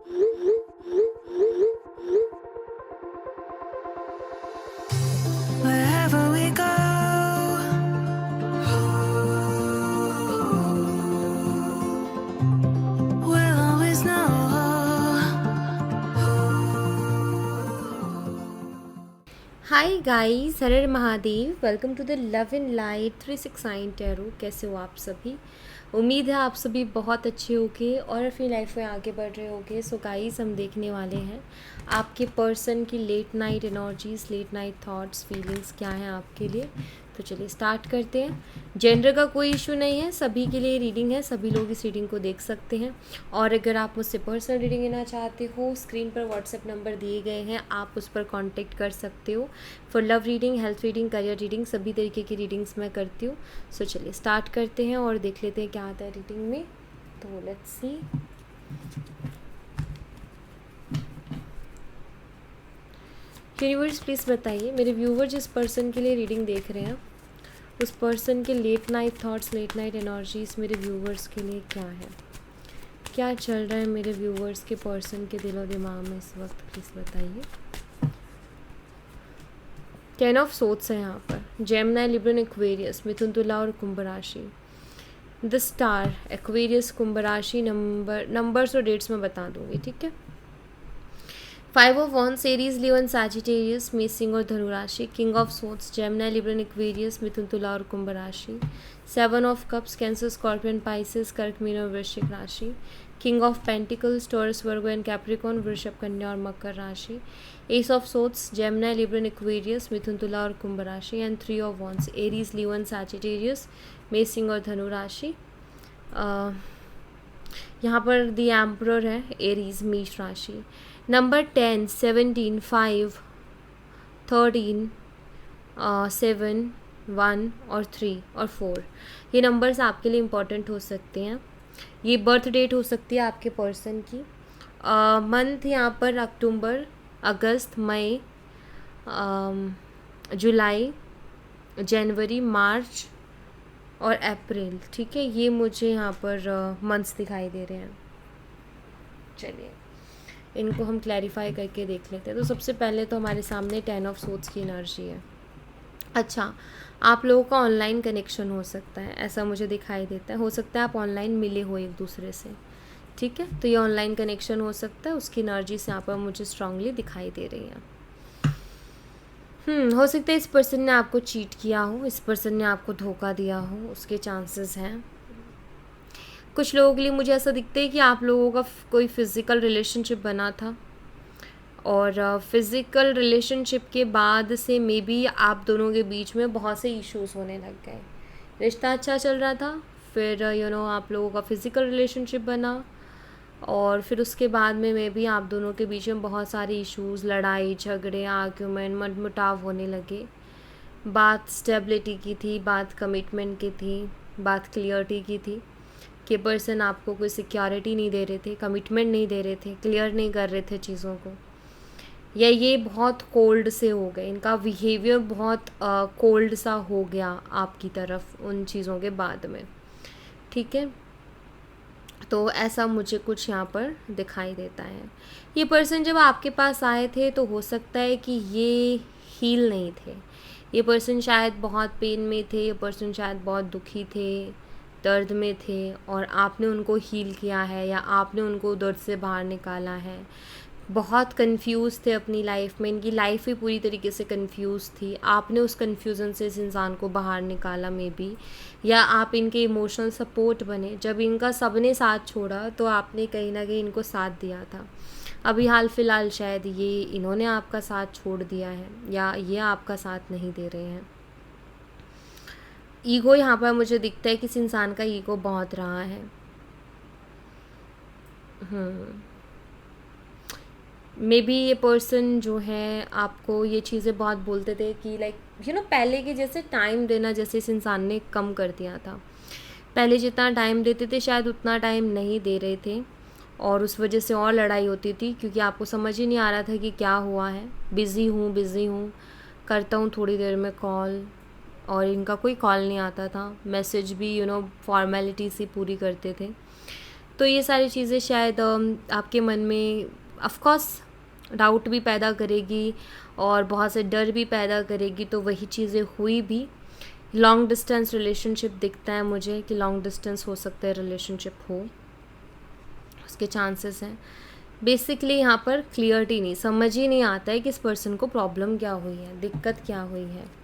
Wherever we go, we'll always know. Hi guys, हर हर Mahadev. Welcome to the love in light 369 tarot. कैसे हो आप सभी? उम्मीद है आप सभी बहुत अच्छे होगे और अपनी लाइफ में आगे बढ़ रहे होगे। सो गाइस, हम देखने वाले हैं आपके पर्सन की late night energies, late night thoughts, feelings क्या हैं आपके लिए। तो चलिए स्टार्ट करते हैं। जेंडर का कोई इशू नहीं है, सभी के लिए रीडिंग है, सभी लोग इस रीडिंग को देख सकते हैं। और अगर आप मुझसे पर्सनल रीडिंग लेना चाहते हो, स्क्रीन पर व्हाट्सएप नंबर दिए गए हैं, आप उस पर कांटेक्ट कर सकते हो। For love reading, health reading, career reading, सभी तरीके की रीडिंग्स मैं करती हूँ। सो चलिए स्टार्ट करते हैं और देख लेते हैं क्या आता है रीडिंग में। तो लेट्स सी। यूनिवर्स प्लीज़ बताइए, मेरे व्यूवर जिस पर्सन के लिए रीडिंग देख रहे हैं उस पर्सन के late night thoughts, late night energies मेरे व्यूवर्स के लिए क्या है, क्या चल रहा है मेरे व्यूवर्स के पर्सन के दिलो दिमाग में इस वक्त, प्लीज़ बताइए। 10 ऑफ सोट्स है यहाँ पर। जेमिनी, लिब्रा, एक्वेरियस, मिथुन, तुला और कुंभ राशि। द स्टार, एक्वेरियस, कुंभ राशि। नंबर्स और डेट्स मैं बता दूंगी, ठीक है। 5 of wands, Aries, Leo, Sagittarius, मेष और धनु राशि। King of swords, Gemini, Libra, Aquarius, मिथुन, तुला और कुंभ राशि। 7 of cups, Cancer, scorpion, Pisces, कर्क, मीन और वृश्चिक राशि। King of pentacles, Taurus, Virgo and Capricorn, वृषभ, कन्या और मकर राशि। Ace of swords, Gemini, Libra, Aquarius, मिथुन, तुला और कुंभ राशि। And 3 of wands, Aries, Leo, Sagittarius, मेष और धनु राशि। यहाँ पर द एम्परर है, एरीज, मेष राशि। नंबर 10, 17, 5, 13, 7, 1 और 3 और 4, ये नंबर्स आपके लिए इम्पॉर्टेंट हो सकते हैं। ये बर्थ डेट हो सकती है आपके पर्सन की। मंथ यहाँ पर अक्टूबर, अगस्त, मई, जुलाई, जनवरी, मार्च और अप्रैल, ठीक है। ये मुझे यहाँ पर मंथ्स दिखाई दे रहे हैं। चलिए इनको हम क्लैरिफाई करके देख लेते हैं। तो सबसे पहले तो हमारे सामने 10 ऑफ सोट्स की एनर्जी है। अच्छा, आप लोगों का ऑनलाइन कनेक्शन हो सकता है, ऐसा मुझे दिखाई देता है। हो सकता है आप ऑनलाइन मिले हो एक दूसरे से, ठीक है। तो ये ऑनलाइन कनेक्शन हो सकता है, उसकी एनर्जीज यहाँ पर मुझे स्ट्रांगली दिखाई दे रही हैं। हो सकता है इस पर्सन ने आपको चीट किया हो, इस पर्सन ने आपको धोखा दिया हो, उसके चांसेस हैं। कुछ लोगों के लिए मुझे ऐसा दिखता है कि आप लोगों का कोई फिज़िकल रिलेशनशिप बना था और फिज़िकल रिलेशनशिप के बाद से मे बी आप दोनों के बीच में बहुत से इश्यूज़ होने लग गए। रिश्ता अच्छा चल रहा था, फिर आप लोगों का फिज़िकल रिलेशनशिप बना और फिर उसके बाद में मे बी आप दोनों के बीच में बहुत सारे इश्यूज़, लड़ाई झगड़े, आर्ग्यूमेंट, मनमुटाव होने लगे। बात स्टेबिलिटी की थी, बात कमिटमेंट की थी, बात क्लियरिटी की थी कि पर्सन आपको कोई सिक्योरिटी नहीं दे रहे थे, कमिटमेंट नहीं दे रहे थे, क्लियर नहीं कर रहे थे चीज़ों को, या ये बहुत कोल्ड से हो गए, इनका बिहेवियर बहुत कोल्ड सा हो गया आपकी तरफ उन चीज़ों के बाद में, ठीक है। तो ऐसा मुझे कुछ यहाँ पर दिखाई देता है। ये पर्सन जब आपके पास आए थे तो हो सकता है कि ये हील नहीं थे, ये पर्सन शायद बहुत पेन में थे, ये पर्सन शायद बहुत दुखी थे, दर्द में थे और आपने उनको हील किया है या आपने उनको दर्द से बाहर निकाला है। बहुत कंफ्यूज थे अपनी लाइफ में, इनकी लाइफ ही पूरी तरीके से कंफ्यूज थी, आपने उस कंफ्यूजन से इस इंसान को बाहर निकाला मे बी, या आप इनके इमोशनल सपोर्ट बने। जब इनका सबने साथ छोड़ा तो आपने कहीं ना कहीं इनको साथ दिया था। अभी हाल फिलहाल शायद ये इन्होंने आपका साथ छोड़ दिया है या ये आपका साथ नहीं दे रहे हैं। ईगो यहाँ पर मुझे दिखता है कि इस इंसान का ईगो बहुत रहा है। मे बी ये पर्सन जो है आपको ये चीज़ें बहुत बोलते थे कि लाइक पहले के जैसे टाइम देना जैसे इस इंसान ने कम कर दिया था। पहले जितना टाइम देते थे शायद उतना टाइम नहीं दे रहे थे और उस वजह से और लड़ाई होती थी क्योंकि आपको समझ ही नहीं आ रहा था कि क्या हुआ है। बिज़ी हूँ, करता हूँ थोड़ी देर में कॉल, और इनका कोई कॉल नहीं आता था। मैसेज भी फॉर्मेलिटी सी पूरी करते थे। तो ये सारी चीज़ें शायद आपके मन में ऑफ कोर्स डाउट भी पैदा करेगी और बहुत से डर भी पैदा करेगी। तो वही चीज़ें हुई भी। लॉन्ग डिस्टेंस रिलेशनशिप दिखता है मुझे कि लॉन्ग डिस्टेंस हो सकता है, रिलेशनशिप हो, उसके चांसेस हैं। बेसिकली यहाँ पर क्लियरिटी नहीं, समझ ही नहीं आता है कि इस पर्सन को प्रॉब्लम क्या हुई है, दिक्कत क्या हुई है।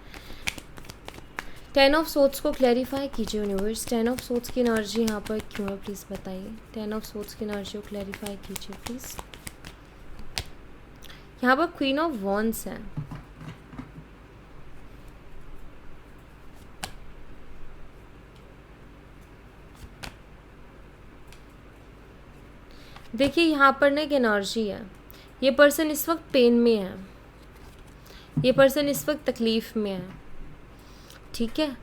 10 ऑफ सोर्ड्स को क्लैरिफाई कीजिए यूनिवर्स। 10 ऑफ सोर्ड्स की एनर्जी यहाँ पर क्यों है, प्लीज़ बताइए। 10 ऑफ सोर्ड्स की एनर्जी को क्लैरिफाई कीजिए प्लीज़। यहाँ पर क्वीन ऑफ वॉन्ड्स है। देखिए यहाँ पर ना एक एनर्जी है, ये पर्सन इस वक्त पेन में है, ये पर्सन इस वक्त तकलीफ़ में है, ठीक है,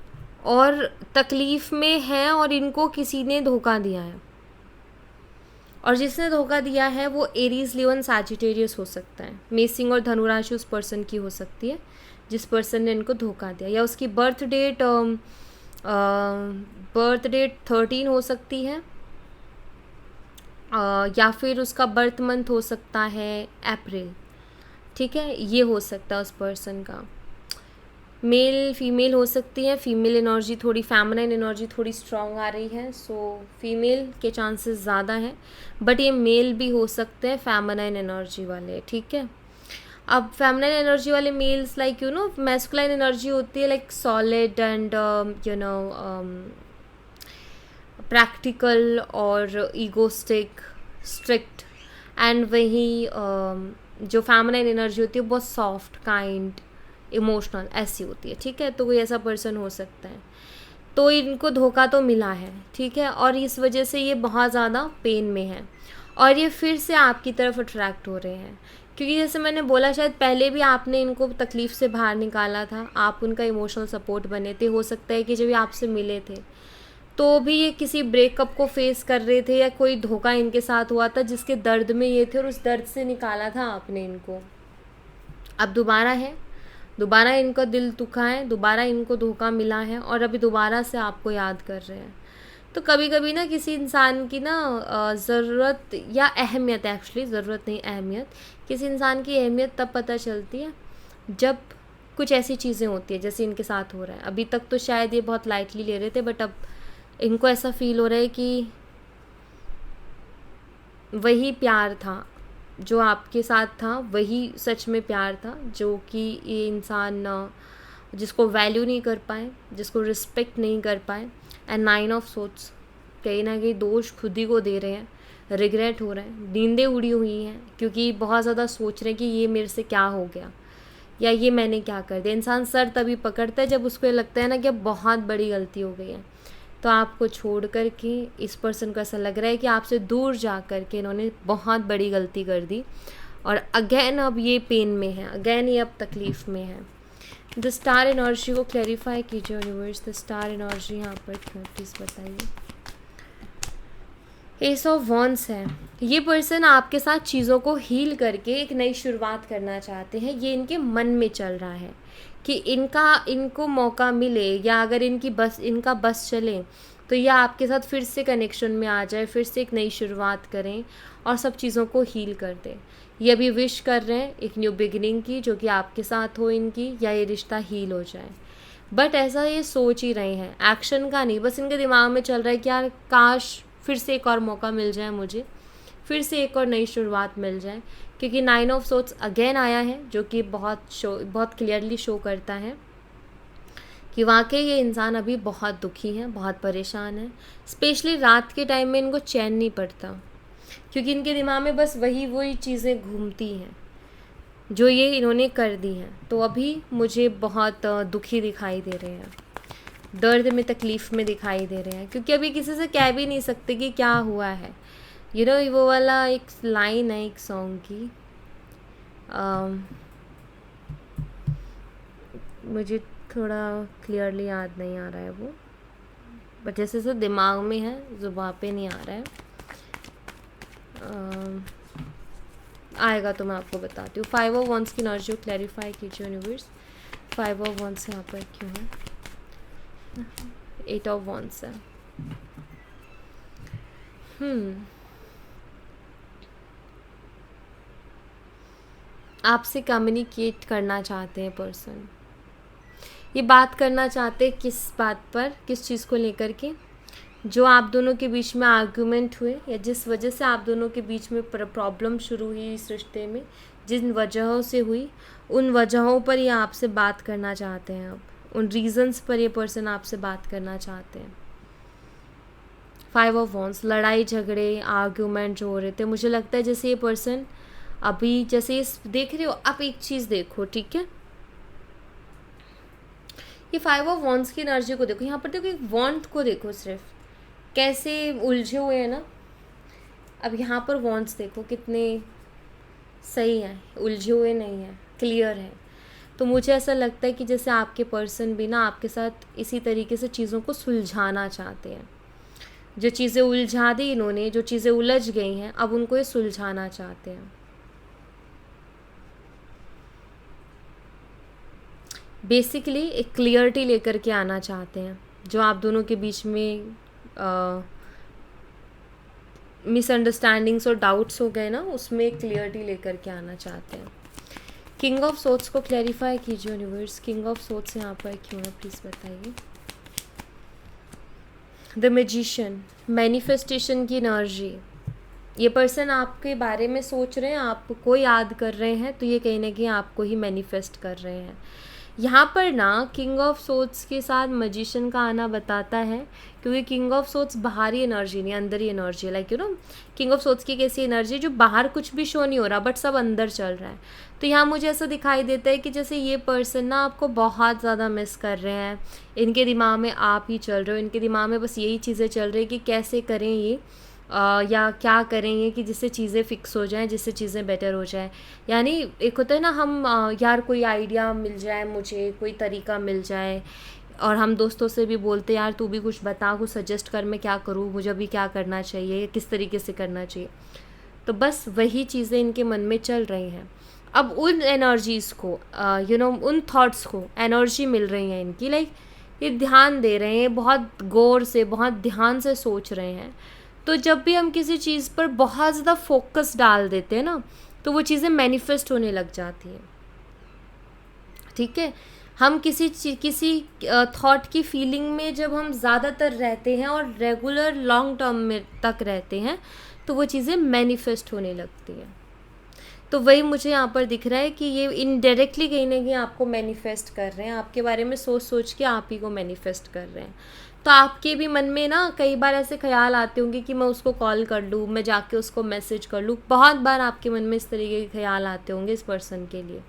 और तकलीफ़ में है और इनको किसी ने धोखा दिया है, और जिसने धोखा दिया है वो एरीज, लियोन, सैजिटेरियस हो सकता है। मेषिंग और धनुराशि उस पर्सन की हो सकती है जिस पर्सन ने इनको धोखा दिया, या उसकी बर्थ डेट 13 हो सकती है, या फिर उसका बर्थ मंथ हो सकता है अप्रैल, ठीक है, ये हो सकता है उस पर्सन का। मेल फीमेल हो सकती है, फीमेल एनर्जी थोड़ी, फेमिनाइन एनर्जी थोड़ी स्ट्रॉन्ग आ रही है, सो फीमेल के चांसेस ज़्यादा हैं, बट ये मेल भी हो सकते हैं फेमिनाइन एनर्जी वाले, ठीक है। अब फेमिनाइन एनर्जी वाले males like you know, masculine energy होती है like solid and you know practical और ईगोस्टिक, स्ट्रिक्ट, एंड वही जो फेमिनाइन एनर्जी होती है बहुत सॉफ्ट, काइंड, इमोशनल ऐसी होती है, ठीक है। तो कोई ऐसा पर्सन हो सकता है। तो इनको धोखा तो मिला है, ठीक है, और इस वजह से ये बहुत ज़्यादा पेन में है और ये फिर से आपकी तरफ अट्रैक्ट हो रहे हैं, क्योंकि जैसे मैंने बोला शायद पहले भी आपने इनको तकलीफ़ से बाहर निकाला था, आप उनका इमोशनल सपोर्ट बने थे। हो सकता है कि जब ये आपसे मिले थे तो भी ये किसी ब्रेकअप को फेस कर रहे थे या कोई धोखा इनके साथ हुआ था जिसके दर्द में ये थे और उस दर्द से निकाला था आपने इनको। अब दोबारा है, दोबारा इनका दिल दुखा है, दोबारा इनको धोखा मिला है और अभी दोबारा से आपको याद कर रहे हैं। तो कभी कभी ना किसी इंसान की ना ज़रूरत या अहमियत, एक्चुअली ज़रूरत नहीं अहमियत, किसी इंसान की अहमियत तब पता चलती है जब कुछ ऐसी चीज़ें होती है जैसे इनके साथ हो रहा है। अभी तक तो शायद ये बहुत लाइटली ले रहे थे, बट अब इनको ऐसा फील हो रहा है कि वही प्यार था जो आपके साथ था, वही सच में प्यार था, जो कि ये इंसान जिसको वैल्यू नहीं कर पाए, जिसको रिस्पेक्ट नहीं कर पाए। एंड 9 ऑफ सोर्ड्स, कहीं ना कहीं दोष खुद ही को दे रहे हैं, रिग्रेट हो रहे हैं, नींदें उड़ी हुई हैं क्योंकि बहुत ज़्यादा सोच रहे हैं कि ये मेरे से क्या हो गया या ये मैंने क्या कर दिया। इंसान सर तभी पकड़ता है जब उसको लगता है ना कि अब बहुत बड़ी गलती हो गई है। तो आपको छोड़ कर के इस पर्सन को ऐसा लग रहा है कि आपसे दूर जा कर के इन्होंने बहुत बड़ी गलती कर दी और अगेन अब ये पेन में है, अगेन ये अब तकलीफ़ में है। द स्टार एनर्जी को क्लैरिफाई कीजिए यूनिवर्स। द स्टार एनर्जी यहाँ पर क्यों, प्लीज़ बताइए। एस ऑफ वॉन्ड्स है, ये पर्सन आपके साथ चीज़ों को हील करके एक नई शुरुआत करना चाहते हैं। ये इनके मन में चल रहा है कि इनको मौका मिले या अगर इनका बस चले तो ये आपके साथ फिर से कनेक्शन में आ जाए, फिर से एक नई शुरुआत करें और सब चीज़ों को हील कर दें। ये अभी विश कर रहे हैं एक न्यू बिगिनिंग की, जो कि आपके साथ हो इनकी, या ये रिश्ता हील हो जाए। बट ऐसा ये सोच ही रहे हैं, एक्शन का नहीं, बस इनके दिमाग में चल रहा है कि यार काश फिर से एक और मौका मिल जाए मुझे, फिर से एक और नई शुरुआत मिल जाए। क्योंकि 9 ऑफ सोर्ड्स अगेन आया है जो कि बहुत क्लियरली शो करता है कि वाकई ये इंसान अभी बहुत दुखी है, बहुत परेशान है। स्पेशली रात के टाइम में इनको चैन नहीं पड़ता क्योंकि इनके दिमाग में बस वही चीज़ें घूमती हैं जो ये इन्होंने कर दी हैं। तो अभी मुझे बहुत दुखी दिखाई दे रहे हैं, दर्द में, तकलीफ़ में दिखाई दे रहे हैं, क्योंकि अभी किसी से कह भी नहीं सकते कि क्या हुआ है। यू नो वो वाला एक लाइन है एक सॉन्ग की, मुझे थोड़ा क्लियरली याद नहीं आ रहा है वो, बट जैसे से दिमाग में है, ज़ुबान पे नहीं आ रहा है। आएगा तो मैं आपको बताती हूँ। 5 ऑफ वॉन्ड्स की एनर्जी को क्लैरिफाई कीजिए यूनिवर्स। 5 ऑफ वॉन्ड्स यहाँ पर क्यों है, 8 ऑफ वॉन्ड्स है। आपसे कम्युनिकेट करना चाहते हैं पर्सन। ये बात करना चाहते हैं किस बात पर, किस चीज़ को लेकर के? जो आप दोनों के बीच में आर्गुमेंट हुए या जिस वजह से आप दोनों के बीच में प्रॉब्लम शुरू हुई इस रिश्ते में, जिन वजहों से हुई, उन वजहों पर ये आपसे बात करना चाहते हैं। अब उन रीजंस पर ये पर्सन आपसे बात करना चाहते हैं। 5 ऑफ वॉन्ड्स, लड़ाई झगड़े आर्ग्यूमेंट जो हो रहे थे, मुझे लगता है जैसे ये पर्सन अभी, जैसे इस देख रहे हो आप, एक चीज़ देखो, ठीक है, ये 5 ऑफ वॉन्ड्स की एनर्जी को देखो, यहाँ पर देखो एक वॉन्ड को देखो, सिर्फ कैसे उलझे हुए हैं ना। अब यहाँ पर वॉन्ड्स देखो कितने सही हैं, उलझे हुए नहीं हैं, क्लियर है। तो मुझे ऐसा लगता है कि जैसे आपके पर्सन भी ना आपके साथ इसी तरीके से चीज़ों को सुलझाना चाहते हैं। जो चीज़ें उलझा दी इन्होंने, जो चीज़ें उलझ गई हैं, अब उनको ये सुलझाना चाहते हैं। बेसिकली एक क्लियरिटी लेकर के आना चाहते हैं। जो आप दोनों के बीच में मिसअंडरस्टैंडिंग्स और डाउट्स हो गए ना, उसमें एक क्लियरिटी लेकर के आना चाहते हैं। किंग ऑफ सोर्ड्स को क्लैरिफाई कीजिए यूनिवर्स। किंग ऑफ सोर्ड्स यहाँ पर क्यों है, प्लीज़ बताइए। द मैजिशियन, मैनिफेस्टेशन की एनर्जी। ये पर्सन आपके बारे में सोच रहे हैं, आपको याद कर रहे हैं, तो ये कहीं ना कहीं आपको ही मैनिफेस्ट कर रहे हैं। यहाँ पर ना किंग ऑफ सोर्ड्स के साथ मैजिशियन का आना बताता है, क्योंकि किंग ऑफ सोर्ड्स बाहरी एनर्जी नहीं, अंदर ही energy, like you know, king of swords की कैसी एनर्जी जो बाहर कुछ भी शो नहीं हो रहा बट सब अंदर चल रहा है। तो यहाँ मुझे ऐसा दिखाई देता है कि जैसे ये पर्सन ना आपको बहुत ज़्यादा मिस कर रहे हैं। इनके दिमाग में आप ही चल रहे हो, इनके दिमाग में बस यही चीज़ें चल रही है कि कैसे करें ये, या क्या करेंगे कि जिससे चीज़ें फ़िक्स हो जाएं, जिससे चीज़ें बेटर हो जाए। यानी एक होता है ना, हम यार कोई आइडिया मिल जाए, मुझे कोई तरीका मिल जाए, और हम दोस्तों से भी बोलते यार तू भी कुछ बता, कुछ सजेस्ट कर, मैं क्या करूँ, मुझे अभी क्या करना चाहिए, किस तरीके से करना चाहिए। तो बस वही चीज़ें इनके मन में चल रही हैं। अब उन एनर्जीज़ को उन थॉट्स को एनर्जी मिल रही है इनकी, लाइक ये ध्यान दे रहे हैं, बहुत गौर से, बहुत ध्यान से सोच रहे हैं। तो जब भी हम किसी चीज़ पर बहुत ज़्यादा फोकस डाल देते हैं ना, तो वो चीज़ें मैनिफेस्ट होने लग जाती हैं। ठीक है, हम किसी थॉट की फीलिंग में जब हम ज़्यादातर रहते हैं और रेगुलर लॉन्ग टर्म में तक रहते हैं, तो वो चीज़ें मैनिफेस्ट होने लगती हैं। तो वही मुझे यहाँ पर दिख रहा है कि ये इनडायरेक्टली कहीं ना कहीं आपको मैनिफेस्ट कर रहे हैं, आपके बारे में सोच सोच के आप ही को मैनिफेस्ट कर रहे हैं। तो आपके भी मन में ना कई बार ऐसे ख्याल आते होंगे कि मैं उसको कॉल कर लूँ, मैं जाके उसको मैसेज कर लूँ। बहुत बार आपके मन में इस तरीके के ख्याल आते होंगे इस पर्सन के लिए,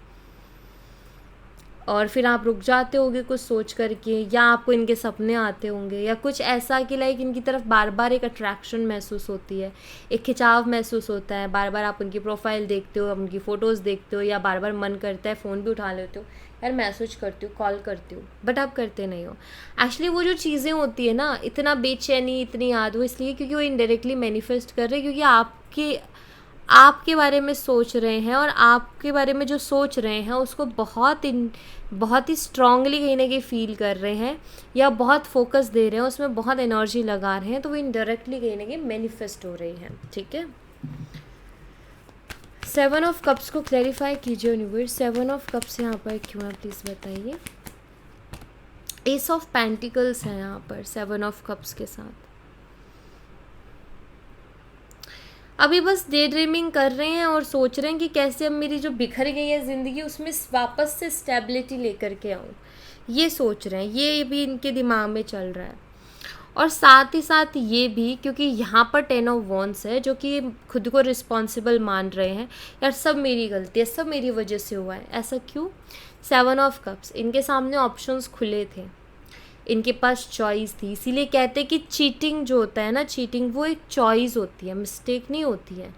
और फिर आप रुक जाते होंगे कुछ सोच करके, या आपको इनके सपने आते होंगे, या कुछ ऐसा कि लाइक इनकी तरफ बार बार एक अट्रैक्शन महसूस होती है, एक खिंचाव महसूस होता है। बार बार आप उनकी प्रोफाइल देखते हो, उनकी फ़ोटोज़ देखते हो, या बार बार मन करता है फ़ोन भी उठा लेते हो, यार मैसेज करती हूँ, कॉल करती हूँ, बट आप करते नहीं हो। एक्चुअली वो जो चीज़ें होती है ना, इतना बेचैनी, इतनी याद, वो इसलिए क्योंकि वो इनडायरेक्टली मैनिफेस्ट कर रहे हैं, क्योंकि आपके बारे में सोच रहे हैं, और आपके बारे में जो सोच रहे हैं उसको बहुत ही स्ट्रांगली कहीं ना कहीं फील कर रहे हैं, या बहुत फोकस दे रहे हैं, उसमें बहुत एनर्जी लगा रहे हैं, तो वो इनडायरेक्टली कहीं ना कहीं मैनिफेस्ट हो रही हैं। ठीक है, 7 ऑफ कप्स को क्लैरिफाई कीजिए यूनिवर्स। 7 ऑफ कप्स यहाँ पर क्यों है, प्लीज़ बताइए। एस ऑफ पेंटिकल्स है यहाँ पर 7 ऑफ कप्स के साथ। अभी बस डे ड्रीमिंग कर रहे हैं और सोच रहे हैं कि कैसे अब मेरी जो बिखर गई है ज़िंदगी उसमें वापस से स्टेबिलिटी लेकर के आऊँ, ये सोच रहे हैं, ये भी इनके दिमाग में चल रहा है। और साथ ही साथ ये भी क्योंकि यहाँ पर 10 ऑफ वॉन्ड्स है, जो कि खुद को रिस्पॉन्सिबल मान रहे हैं, यार सब मेरी गलती है, सब मेरी वजह से हुआ है। ऐसा क्यों? 7 ऑफ कप्स, इनके सामने ऑप्शंस खुले थे, इनके पास चॉइस थी, इसीलिए कहते हैं कि चीटिंग जो होता है ना, चीटिंग वो एक चॉइस होती है, मिस्टेक नहीं होती है,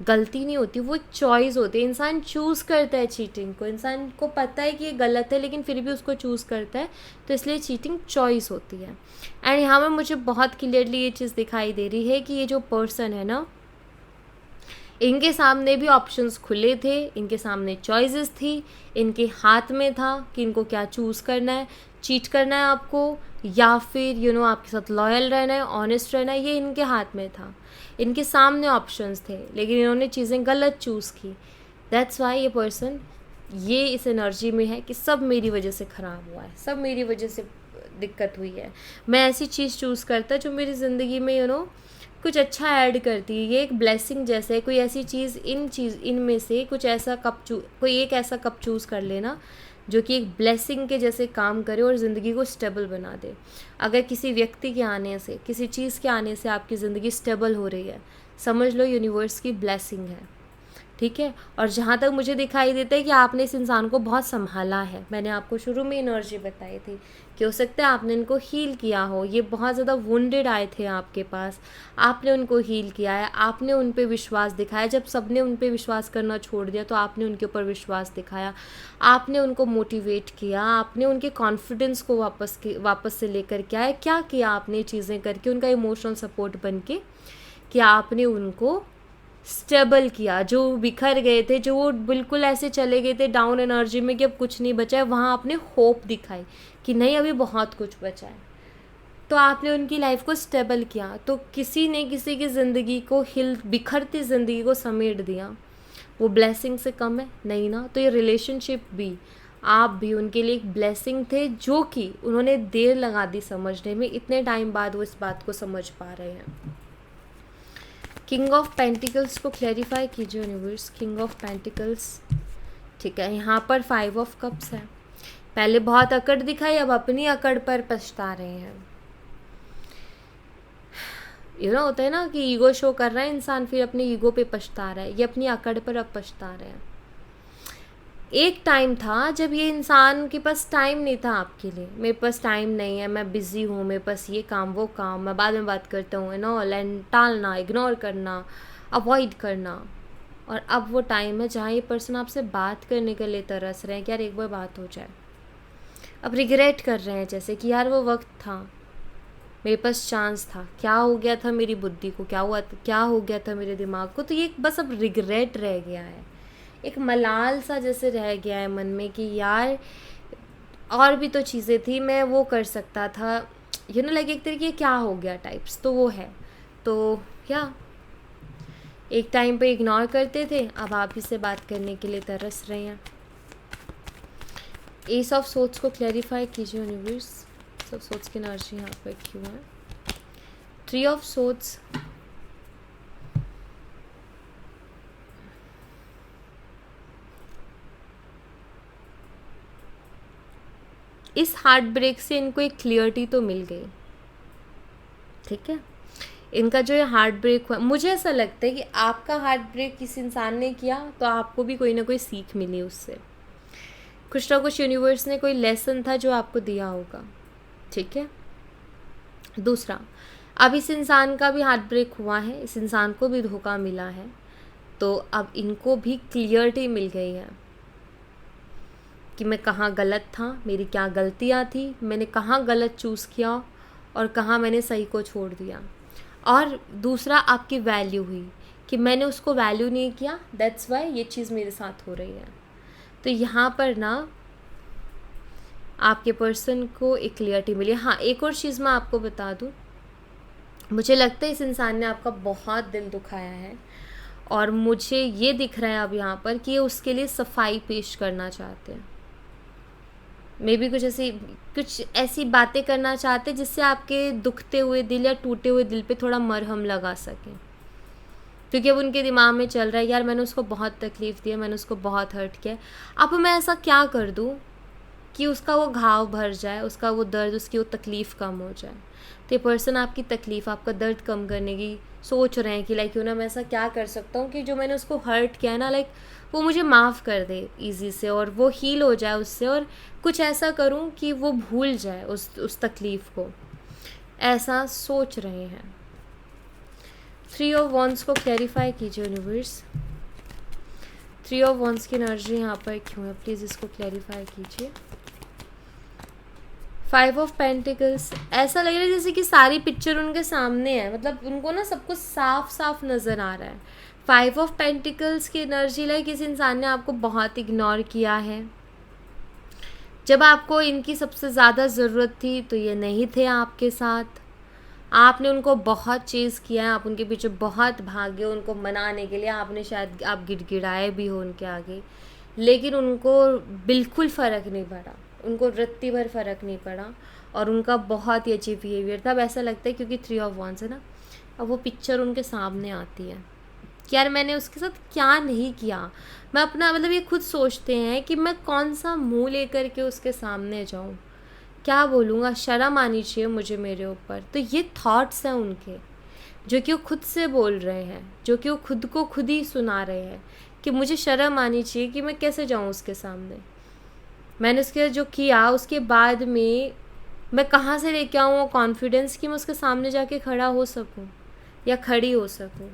गलती नहीं होती, वो एक चॉइस होती है। इंसान चूज़ करता है चीटिंग को, इंसान को पता है कि ये गलत है लेकिन फिर भी उसको चूज़ करता है, तो इसलिए चीटिंग चॉइस होती है। एंड यहाँ पर मुझे बहुत क्लियरली ये चीज़ दिखाई दे रही है कि ये जो पर्सन है ना, इनके सामने भी ऑप्शंस खुले थे, इनके सामने चॉइसेस थी, इनके हाथ में था कि इनको क्या चूज़ करना है, चीट करना है आपको, या फिर आपके साथ लॉयल रहना है, ऑनेस्ट रहना है, ये इनके हाथ में था। इनके सामने ऑप्शंस थे लेकिन इन्होंने चीज़ें गलत चूज़ की। दैट्स वाई ये पर्सन ये इस एनर्जी में है कि सब मेरी वजह से ख़राब हुआ है, सब मेरी वजह से दिक्कत हुई है। मैं ऐसी चीज़ चूज़ करता जो मेरी ज़िंदगी में कुछ अच्छा ऐड करती है। ये एक ब्लेसिंग जैसे है, कोई ऐसी चीज़ इनमें से कुछ ऐसा कोई एक ऐसा कप चूज़ कर लेना जो कि एक ब्लेसिंग के जैसे काम करे और ज़िंदगी को स्टेबल बना दे। अगर किसी व्यक्ति के आने से, किसी चीज़ के आने से आपकी ज़िंदगी स्टेबल हो रही है, समझ लो यूनिवर्स की ब्लेसिंग है, ठीक है। और जहाँ तक मुझे दिखाई देता है कि आपने इस इंसान को बहुत संभाला है। मैंने आपको शुरू में एनर्जी बताई थी कि हो सकता है आपने इनको हील किया हो। ये बहुत ज़्यादा वुंडेड आए थे आपके पास, आपने उनको हील किया है, आपने उन पे विश्वास दिखाया। जब सबने उन पे विश्वास करना छोड़ दिया तो आपने उनके ऊपर विश्वास दिखाया, आपने उनको मोटिवेट किया, आपने उनके कॉन्फिडेंस को वापस से लेकर के आए। क्या किया आपने चीज़ें करके, उनका इमोशनल सपोर्ट बन के कि आपने उनको स्टेबल किया। जो बिखर गए थे, जो वो बिल्कुल ऐसे चले गए थे डाउन एनर्जी में कि अब कुछ नहीं बचा है, वहाँ आपने होप दिखाई कि नहीं अभी बहुत कुछ बचा है। तो आपने उनकी लाइफ को स्टेबल किया। तो किसी ने किसी की ज़िंदगी को बिखरती ज़िंदगी को समेट दिया, वो ब्लेसिंग से कम है? नहीं ना। तो ये रिलेशनशिप भी, आप भी उनके लिए एक ब्लेसिंग थे जो कि उन्होंने देर लगा दी समझने में। इतने टाइम बाद वो इस बात को समझ पा रहे हैं। किंग ऑफ पेंटिकल्स को क्लैरिफाई कीजिए यूनिवर्स। किंग ऑफ पेंटिकल्स, ठीक है। यहाँ पर 5 ऑफ कप्स है। पहले बहुत अकड़ दिखाई, अब अपनी अकड़ पर पछता रहे हैं। होता है ना कि ईगो शो कर रहा है इंसान, फिर अपने ईगो पे पछता रहा है। ये अपनी अकड़ पर अब पछता रहे हैं। एक टाइम था जब ये इंसान के पास टाइम नहीं था आपके लिए। मेरे पास टाइम नहीं है, मैं बिज़ी हूँ, मेरे पास ये काम वो काम, मैं बाद में बात करता हूँ, एंड टालना, इग्नोर करना, अवॉइड करना। और अब वो टाइम है जहाँ ये पर्सन आपसे बात करने के लिए तरस रहे हैं कि यार एक बार बात हो जाए। अब रिग्रेट कर रहे हैं जैसे कि यार वो वक्त था, मेरे पास चांस था, क्या हो गया था मेरी बुद्धि को, क्या हो गया था मेरे दिमाग को। तो ये बस अब रिग्रेट रह गया है, एक मलाल सा जैसे रह गया है मन में कि यार और भी तो चीज़ें थी, मैं वो कर सकता था, लाइक एक तरीके क्या हो गया टाइप्स। तो वो है। तो क्या एक टाइम पे इग्नोर करते थे, अब आप ही से बात करने के लिए तरस रहे हैं। एस ऑफ सोर्ड्स को क्लैरिफाई कीजिए यूनिवर्स। सब सोर्ड्स की एनर्जी यहाँ पर क्यों है? 3 ऑफ सोर्ड्स, इस हार्ट ब्रेक से इनको एक क्लियरिटी तो मिल गई, ठीक है। इनका जो ये हार्ट ब्रेक हुआ, मुझे ऐसा लगता है कि आपका हार्ट ब्रेक किसी इंसान ने किया तो आपको भी कोई ना कोई सीख मिली उससे, कुछ ना कुछ यूनिवर्स ने कोई लेसन था जो आपको दिया होगा, ठीक है। दूसरा, अब इस इंसान का भी हार्ट ब्रेक हुआ है, इस इंसान को भी धोखा मिला है, तो अब इनको भी क्लियरिटी मिल गई है कि मैं कहाँ गलत था, मेरी क्या गलतियाँ थी, मैंने कहाँ गलत चूज़ किया और कहाँ मैंने सही को छोड़ दिया। और दूसरा, आपकी वैल्यू हुई कि मैंने उसको वैल्यू नहीं किया, दैट्स वाई ये चीज़ मेरे साथ हो रही है। तो यहाँ पर ना आपके पर्सन को एक क्लियरिटी मिली। हाँ, एक और चीज़ मैं आपको बता दूँ, मुझे लगता है इस इंसान ने आपका बहुत दिल दुखाया है और मुझे ये दिख रहा है अब यहाँ पर कि ये उसके लिए सफाई पेश करना चाहते हैं। मे बी कुछ ऐसी बातें करना चाहते जिससे आपके दुखते हुए दिल या टूटे हुए दिल पे थोड़ा मरहम लगा सकें, क्योंकि अब उनके दिमाग में चल रहा है यार मैंने उसको बहुत तकलीफ़ दी है, मैंने उसको बहुत हर्ट किया, अब मैं ऐसा क्या कर दूँ कि उसका वो घाव भर जाए, उसका वो दर्द, उसकी वो तकलीफ़ कम हो जाए। तो ये पर्सन आपकी तकलीफ़, आपका दर्द कम करने की सोच रहे हैं कि लाइक मैं ऐसा क्या कर सकता हूँ कि जो मैंने उसको हर्ट किया है ना, लाइक वो मुझे माफ़ कर दे ईजी से और वो हील हो जाए उससे, और कुछ ऐसा करूँ कि वो भूल जाए उस तकलीफ़ को, ऐसा सोच रहे हैं। 3 ऑफ वॉन्ड्स को क्लैरिफाई कीजिए यूनिवर्स। 3 ऑफ वॉन्ड्स की एनर्जी यहाँ पर क्यों है, प्लीज़ इसको क्लैरिफाई कीजिए। 5 ऑफ पेंटिकल्स, ऐसा लग रहा है जैसे कि सारी पिक्चर उनके सामने है, मतलब उनको ना सब कुछ साफ साफ नज़र आ रहा है। 5 ऑफ पेंटिकल्स की एनर्जी लाइक इस इंसान ने आपको बहुत इग्नोर किया है। जब आपको इनकी सबसे ज़्यादा ज़रूरत थी तो ये नहीं थे आपके साथ, आपने उनको बहुत चेज़ किया है, आप उनके पीछे बहुत भागे, उनको मनाने के लिए आपने शायद आप गिड़गिड़ाए भी हो उनके आगे, लेकिन उनको बिल्कुल फ़र्क नहीं पड़ा, उनको रत्ती भर फ़र्क नहीं पड़ा और उनका बहुत ही अच्छी बिहेवियर था। अब ऐसा लगता है क्योंकि 3 ऑफ वांड्स है ना, अब वो पिक्चर उनके सामने आती है कि यार मैंने उसके साथ क्या नहीं किया। मैं अपना मतलब ये खुद सोचते हैं कि मैं कौन सा मुँह लेकर के उसके सामने जाऊँ, क्या बोलूँगा, शर्म आनी चाहिए मुझे मेरे ऊपर। तो ये थॉट्स हैं उनके, जो कि वो खुद से बोल रहे हैं, जो कि वो खुद को खुद ही सुना रहे हैं कि मुझे शर्म आनी चाहिए कि मैं कैसे जाऊँ उसके सामने। मैंने उसके जो किया उसके बाद में मैं कहाँ से लेके आऊँ वो कॉन्फिडेंस कि मैं उसके सामने जाके खड़ा हो सकूँ या खड़ी हो सकूँ।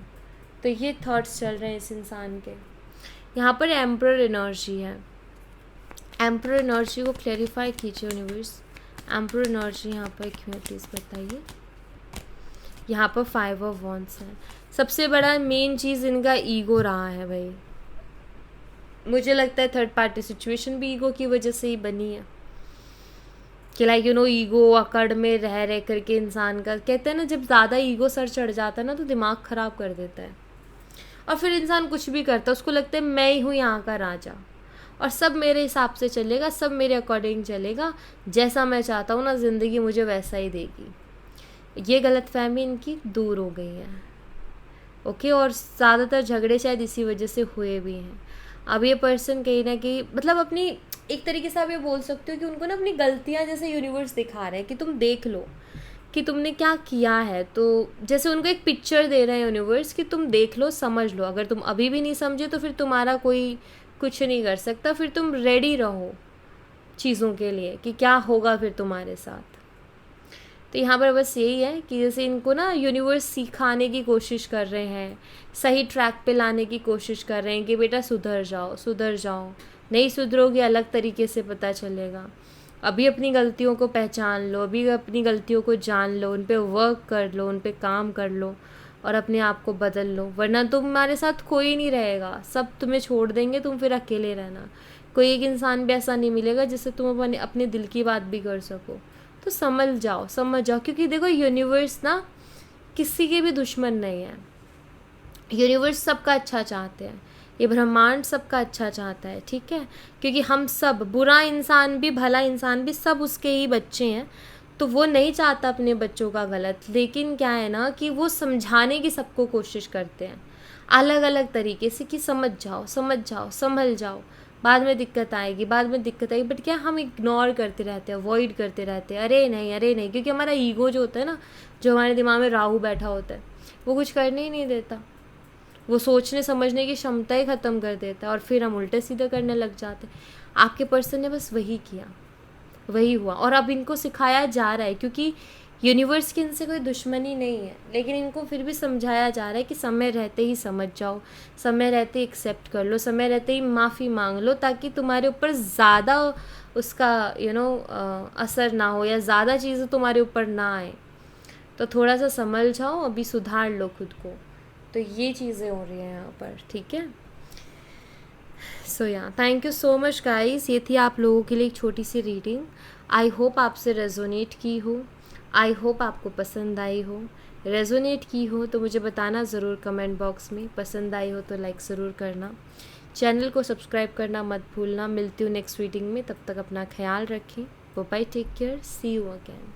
तो ये थॉट्स चल रहे हैं इस इंसान के। यहाँ पर एम्परर एनर्जी है, एम्परर एनर्जी को क्लैरिफाई कीजिए यूनिवर्स। एम्परर एनर्जी यहाँ पर क्यों है प्लीज़ बताइए। यहाँ पर 5 ऑफ वॉन्ड्स है। सबसे बड़ा मेन चीज़ इनका ईगो रहा है भाई। मुझे लगता है थर्ड पार्टी सिचुएशन भी ईगो की वजह से ही बनी है कि लाइक ईगो अकड़ में रह करके इंसान का, कहते हैं ना जब ज़्यादा ईगो सर चढ़ जाता है ना तो दिमाग ख़राब कर देता है और फिर इंसान कुछ भी करता है, उसको लगता है मैं ही हूँ यहाँ का राजा और सब मेरे हिसाब से चलेगा, सब मेरे अकॉर्डिंग चलेगा, जैसा मैं चाहता हूँ ना ज़िंदगी मुझे वैसा ही देगी। ये गलतफहमी इनकी दूर हो गई है। ओके, और ज़्यादातर झगड़े शायद इसी वजह से हुए भी हैं। अब ये पर्सन कहीं ना कहीं मतलब अपनी एक तरीके से आप ये बोल सकते हो कि उनको ना अपनी गलतियाँ जैसे यूनिवर्स दिखा रहे हैं कि तुम देख लो कि तुमने क्या किया है। तो जैसे उनको एक पिक्चर दे रहे हैं यूनिवर्स कि तुम देख लो, समझ लो। अगर तुम अभी भी नहीं समझे तो फिर तुम्हारा कोई कुछ नहीं कर सकता, फिर तुम रेडी रहो चीज़ों के लिए कि क्या होगा फिर तुम्हारे साथ। तो यहाँ पर बस यही है कि जैसे इनको ना यूनिवर्स सिखाने की कोशिश कर रहे हैं, सही ट्रैक पे लाने की कोशिश कर रहे हैं कि बेटा सुधर जाओ, सुधर जाओ, नहीं सुधरोगे अलग तरीके से पता चलेगा। अभी अपनी गलतियों को पहचान लो, अभी अपनी गलतियों को जान लो, उन पे वर्क कर लो, उन पे काम कर लो और अपने आप को बदल लो, वरना तुम्हारे साथ कोई नहीं रहेगा, सब तुम्हें छोड़ देंगे, तुम फिर अकेले रहना। कोई एक इंसान भी ऐसा नहीं मिलेगा जिससे तुम अपने दिल की बात भी कर सको। तो समझ जाओ, समझ जाओ, क्योंकि देखो यूनिवर्स ना किसी के भी दुश्मन नहीं है। यूनिवर्स सबका अच्छा चाहते हैं, ये ब्रह्मांड सबका अच्छा चाहता है, ठीक है, क्योंकि हम सब, बुरा इंसान भी भला इंसान भी, सब उसके ही बच्चे हैं। तो वो नहीं चाहता अपने बच्चों का गलत, लेकिन क्या है ना कि वो समझाने की सबको कोशिश करते हैं अलग अलग तरीके से कि समझ जाओ, समझ जाओ, संभल जाओ, बाद में दिक्कत आएगी, बाद में दिक्कत आएगी। बट क्या हम इग्नोर करते रहते हैं, अवॉइड करते रहते हैं, अरे नहीं, अरे नहीं, क्योंकि हमारा ईगो जो होता है ना, जो हमारे दिमाग में राहु बैठा होता है, वो कुछ करने ही नहीं देता, वो सोचने समझने की क्षमता ही ख़त्म कर देता है और फिर हम उल्टे सीधे करने लग जाते हैं। आपके पर्सन ने बस वही किया, वही हुआ और अब इनको सिखाया जा रहा है, क्योंकि यूनिवर्स की इनसे कोई दुश्मनी नहीं है, लेकिन इनको फिर भी समझाया जा रहा है कि समय रहते ही समझ जाओ, समय रहते ही एक्सेप्ट कर लो, समय रहते ही माफ़ी मांग लो, ताकि तुम्हारे ऊपर ज़्यादा उसका असर ना हो या ज़्यादा चीज़ें तुम्हारे ऊपर ना आए। तो थोड़ा सा समझ जाओ, अभी सुधार लो खुद को। तो ये चीज़ें हो रही हैं यहाँ पर, ठीक है। सो या thank you so much guys, ये थी आप लोगों के लिए एक छोटी सी रीडिंग। आई होप आपसे रेजोनेट की हो, आई होप आपको पसंद आई हो। रेजोनेट की हो तो मुझे बताना ज़रूर कमेंट बॉक्स में, पसंद आई हो तो लाइक ज़रूर करना, चैनल को सब्सक्राइब करना मत भूलना। मिलती हूँ नेक्स्ट रीडिंग में, तब तक अपना ख्याल रखें। Bye, take care, see you again.